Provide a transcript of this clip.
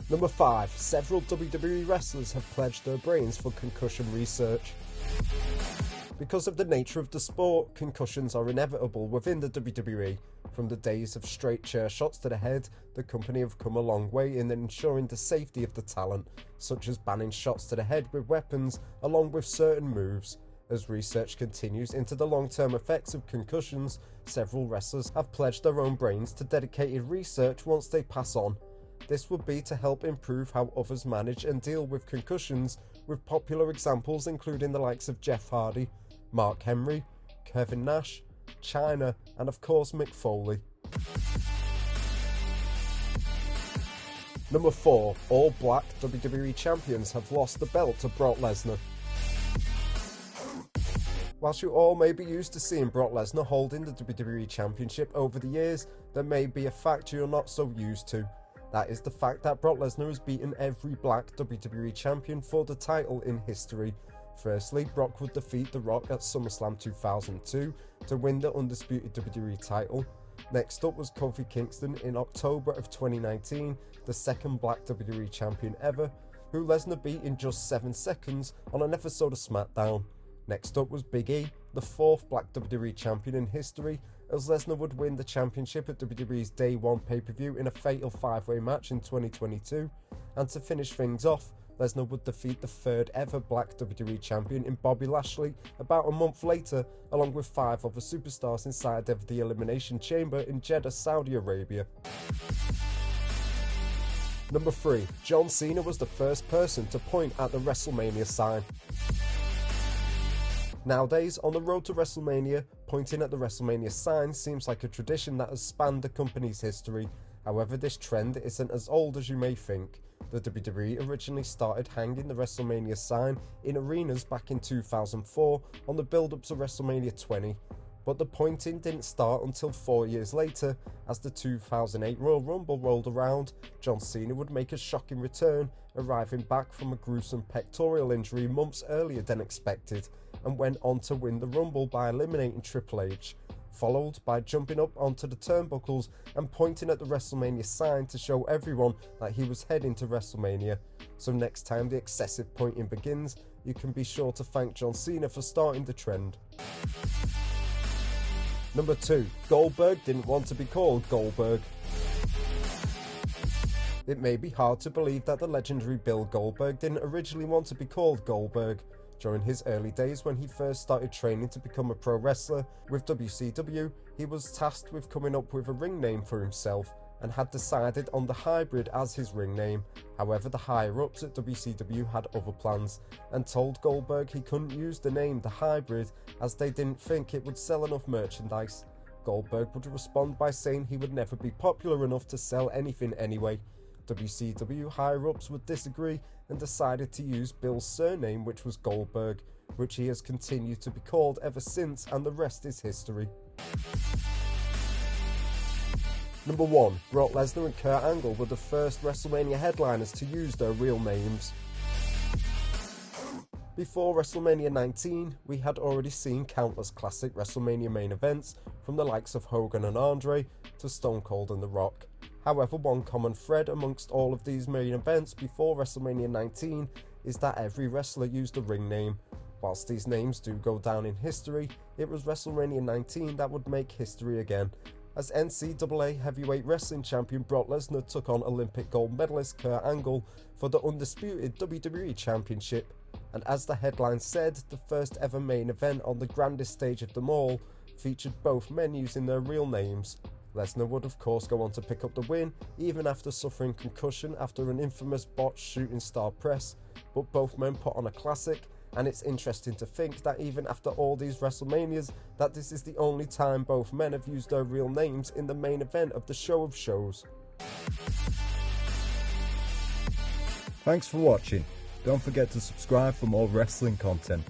Number 5. Several WWE wrestlers have pledged their brains for concussion research. Because of the nature of the sport, concussions are inevitable within the WWE. From the days of straight chair shots to the head, the company have come a long way in ensuring the safety of the talent, such as banning shots to the head with weapons along with certain moves. As research continues into the long-term effects of concussions, several wrestlers have pledged their own brains to dedicated research once they pass on. This would be to help improve how others manage and deal with concussions, with popular examples including the likes of Jeff Hardy, Mark Henry, Kevin Nash, Chyna, and of course Mick Foley. Number 4. All black WWE champions have lost the belt to Brock Lesnar. Whilst you all may be used to seeing Brock Lesnar holding the WWE Championship over the years, there may be a fact you're not so used to. That is the fact that Brock Lesnar has beaten every black WWE champion for the title in history. Firstly, Brock would defeat The Rock at SummerSlam 2002 to win the undisputed WWE title. Next up was Kofi Kingston in October of 2019, the second black WWE champion ever, who Lesnar beat in just 7 seconds on an episode of SmackDown. Next up was Big E, the fourth black WWE champion in history, as Lesnar would win the championship at WWE's Day 1 pay-per-view in a fatal 5-way match in 2022, and to finish things off, Lesnar would defeat the third ever black WWE champion in Bobby Lashley about a month later, along with 5 other superstars inside of the Elimination Chamber in Jeddah, Saudi Arabia. Number 3. John Cena was the first person to point at the WrestleMania sign. Nowadays, on the road to WrestleMania, pointing at the WrestleMania sign seems like a tradition that has spanned the company's history. However, this trend isn't as old as you may think. The WWE originally started hanging the WrestleMania sign in arenas back in 2004 on the build-up to WrestleMania 20, but the pointing didn't start until 4 years later. As the 2008 Royal Rumble rolled around, John Cena would make a shocking return, arriving back from a gruesome pectoral injury months earlier than expected, and went on to win the Rumble by eliminating Triple H, followed by jumping up onto the turnbuckles and pointing at the WrestleMania sign to show everyone that he was heading to WrestleMania. So next time the excessive pointing begins, you can be sure to thank John Cena for starting the trend. Number 2. Goldberg didn't want to be called Goldberg. It may be hard to believe that the legendary Bill Goldberg didn't originally want to be called Goldberg. During his early days when he first started training to become a pro wrestler with WCW, he was tasked with coming up with a ring name for himself and had decided on the Hybrid as his ring name. However, the higher-ups at WCW had other plans and told Goldberg he couldn't use the name the Hybrid as they didn't think it would sell enough merchandise. Goldberg would respond by saying he would never be popular enough to sell anything anyway. WCW higher-ups would disagree and decided to use Bill's surname, which was Goldberg, which he has continued to be called ever since, and the rest is history. Number 1. Brock Lesnar and Kurt Angle were the first WrestleMania headliners to use their real names. Before WrestleMania 19, we had already seen countless classic WrestleMania main events, from the likes of Hogan and Andre to Stone Cold and The Rock. However, one common thread amongst all of these main events before WrestleMania 19 is that every wrestler used a ring name. Whilst these names do go down in history, it was WrestleMania 19 that would make history again, as NCAA Heavyweight Wrestling Champion Brock Lesnar took on Olympic gold medalist Kurt Angle for the undisputed WWE Championship. And as the headline said, the first ever main event on the grandest stage of them all featured both men using their real names. Lesnar would of course go on to pick up the win, even after suffering concussion after an infamous botched shooting star press, but both men put on a classic, and it's interesting to think that even after all these WrestleManias, that this is the only time both men have used their real names in the main event of the show of shows. Thanks for watching. Don't forget to subscribe for more wrestling content.